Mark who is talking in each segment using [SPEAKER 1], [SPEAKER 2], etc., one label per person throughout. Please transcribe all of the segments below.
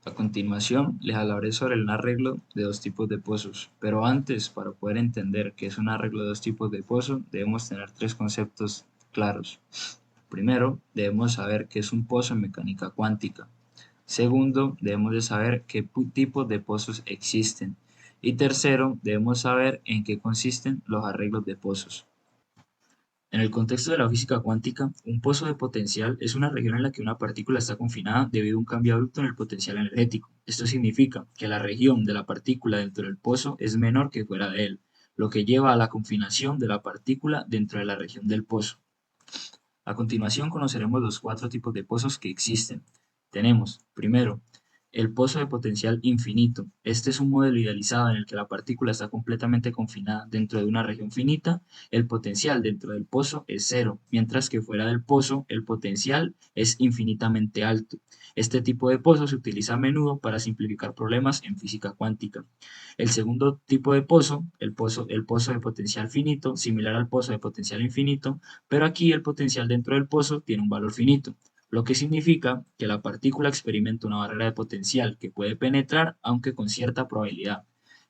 [SPEAKER 1] A continuación, les hablaré sobre un arreglo de dos tipos de pozos, pero antes, para poder entender qué es un arreglo de dos tipos de pozo, debemos tener tres conceptos claros. Primero, debemos saber qué es un pozo en mecánica cuántica. Segundo, debemos de saber qué tipos de pozos existen. Y tercero, debemos saber en qué consisten los arreglos de pozos. En el contexto de la física cuántica, un pozo de potencial es una región en la que una partícula está confinada debido a un cambio abrupto en el potencial energético. Esto significa que la región de la partícula dentro del pozo es menor que fuera de él, lo que lleva a la confinación de la partícula dentro de la región del pozo. A continuación conoceremos los cuatro tipos de pozos que existen. Tenemos, primero, el pozo de potencial infinito. Este es un modelo idealizado en el que la partícula está completamente confinada dentro de una región finita. El potencial dentro del pozo es cero, mientras que fuera del pozo el potencial es infinitamente alto. Este tipo de pozo se utiliza a menudo para simplificar problemas en física cuántica. El segundo tipo de pozo, el pozo de potencial finito, similar al pozo de potencial infinito, pero aquí el potencial dentro del pozo tiene un valor finito, lo que significa que la partícula experimenta una barrera de potencial que puede penetrar, aunque con cierta probabilidad.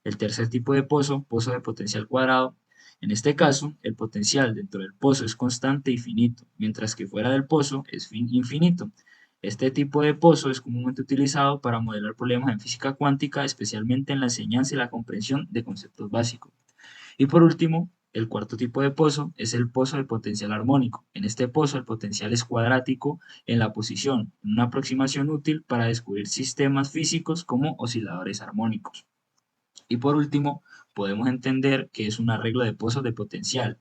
[SPEAKER 1] El tercer tipo de pozo, pozo de potencial cuadrado, en este caso, el potencial dentro del pozo es constante y finito, mientras que fuera del pozo es infinito. Este tipo de pozo es comúnmente utilizado para modelar problemas en física cuántica, especialmente en la enseñanza y la comprensión de conceptos básicos. Y por último, el cuarto tipo de pozo es el pozo de potencial armónico. En este pozo el potencial es cuadrático en la posición, una aproximación útil para descubrir sistemas físicos como osciladores armónicos. Y por último, podemos entender que es un arreglo de pozos de potencial,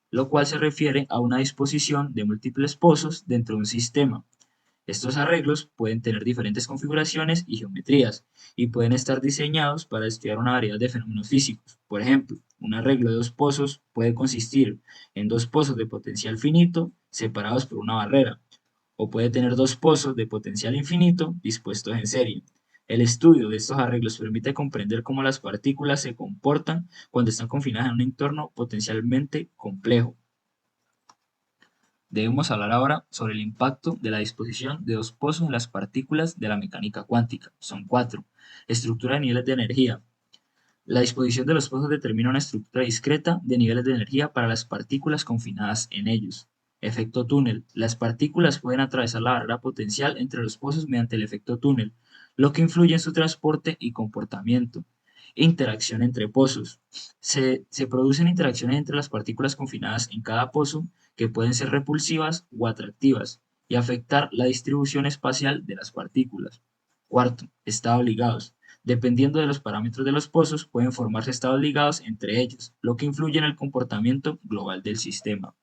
[SPEAKER 1] lo cual se refiere a una disposición de múltiples pozos dentro de un sistema. Estos arreglos pueden tener diferentes configuraciones y geometrías, y pueden estar diseñados para estudiar una variedad de fenómenos físicos. Por ejemplo, un arreglo de dos pozos puede consistir en dos pozos de potencial finito separados por una barrera, o puede tener dos pozos de potencial infinito dispuestos en serie. El estudio de estos arreglos permite comprender cómo las partículas se comportan cuando están confinadas en un entorno potencialmente complejo. Debemos hablar ahora sobre el impacto de la disposición de dos pozos en las partículas de la mecánica cuántica. Son cuatro. Estructura de niveles de energía. La disposición de los pozos determina una estructura discreta de niveles de energía para las partículas confinadas en ellos. Efecto túnel. Las partículas pueden atravesar la barrera potencial entre los pozos mediante el efecto túnel, lo que influye en su transporte y comportamiento. Interacción entre pozos. Se producen interacciones entre las partículas confinadas en cada pozo que pueden ser repulsivas o atractivas y afectar la distribución espacial de las partículas. Cuarto, estados ligados. Dependiendo de los parámetros de los pozos, pueden formarse estados ligados entre ellos, lo que influye en el comportamiento global del sistema.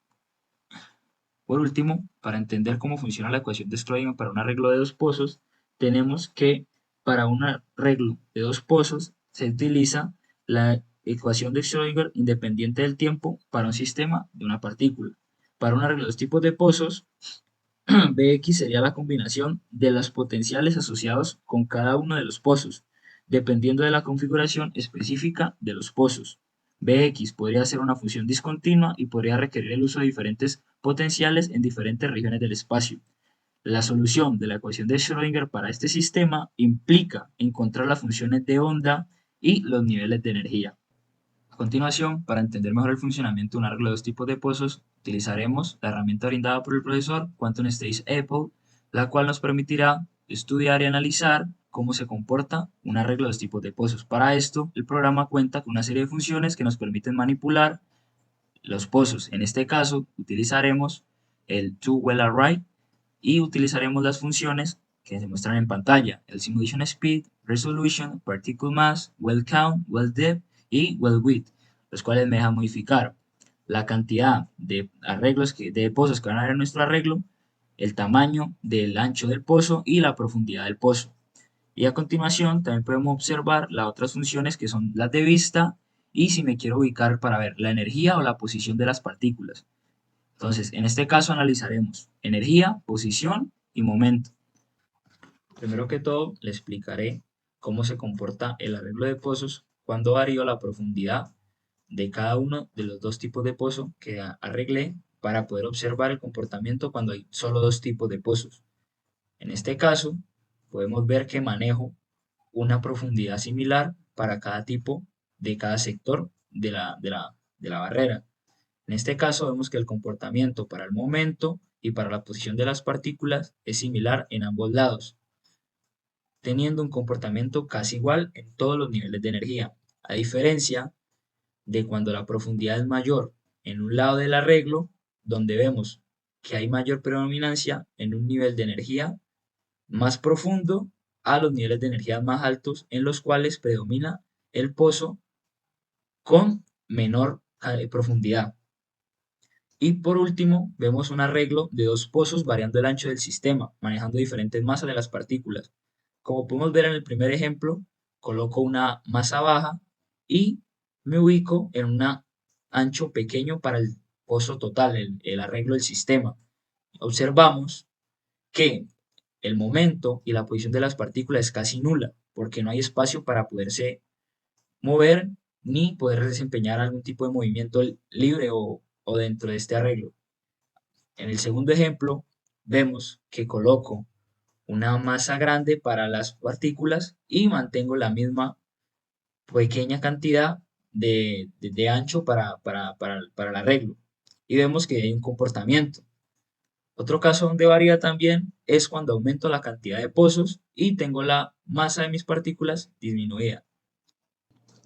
[SPEAKER 1] Por último, para entender cómo funciona la ecuación de Schrödinger para un arreglo de dos pozos, tenemos que para un arreglo de dos pozos se utiliza la ecuación de Schrödinger independiente del tiempo para un sistema de una partícula. Para un arreglo de dos tipos de pozos, Bx sería la combinación de los potenciales asociados con cada uno de los pozos, dependiendo de la configuración específica de los pozos. Bx podría ser una función discontinua y podría requerir el uso de diferentes potenciales en diferentes regiones del espacio. La solución de la ecuación de Schrödinger para este sistema implica encontrar las funciones de onda y los niveles de energía. A continuación, para entender mejor el funcionamiento de un arreglo de dos tipos de pozos, utilizaremos la herramienta brindada por el profesor Quantum State Apple, la cual nos permitirá estudiar y analizar cómo se comporta un arreglo de dos tipos de pozos. Para esto, el programa cuenta con una serie de funciones que nos permiten manipular los pozos. En este caso, utilizaremos el toWellArray y utilizaremos las funciones que se muestran en pantalla, el Simulation Speed, Resolution, Particle Mass, Well Count, Well Depth y Well Width, los cuales me dejan modificar la cantidad de de pozos que van a haber en nuestro arreglo, el tamaño del ancho del pozo y la profundidad del pozo. Y a continuación también podemos observar las otras funciones que son las de vista y si me quiero ubicar para ver la energía o la posición de las partículas. Entonces, en este caso analizaremos energía, posición y momento. Primero que todo, le explicaré cómo se comporta el arreglo de pozos cuando varío la profundidad de cada uno de los dos tipos de pozo que arreglé para poder observar el comportamiento cuando hay solo dos tipos de pozos. En este caso, podemos ver que manejo una profundidad similar para cada tipo de cada sector de la barrera. En este caso vemos que el comportamiento para el momento y para la posición de las partículas es similar en ambos lados, teniendo un comportamiento casi igual en todos los niveles de energía, a diferencia de cuando la profundidad es mayor en un lado del arreglo, donde vemos que hay mayor predominancia en un nivel de energía más profundo a los niveles de energía más altos en los cuales predomina el pozo con menor profundidad. Y por último, vemos un arreglo de dos pozos variando el ancho del sistema, manejando diferentes masas de las partículas. Como podemos ver en el primer ejemplo, coloco una masa baja y me ubico en un ancho pequeño para el pozo total, el arreglo del sistema. Observamos que el momento y la posición de las partículas es casi nula, porque no hay espacio para poderse mover ni poder desempeñar algún tipo de movimiento libre o dentro de este arreglo. En el segundo ejemplo, vemos que coloco una masa grande para las partículas y mantengo la misma pequeña cantidad de ancho para el arreglo. Y vemos que hay un comportamiento. Otro caso donde varía también es cuando aumento la cantidad de pozos y tengo la masa de mis partículas disminuida.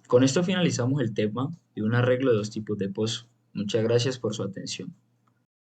[SPEAKER 1] Con esto finalizamos el tema de un arreglo de dos tipos de pozo. Muchas gracias por su atención.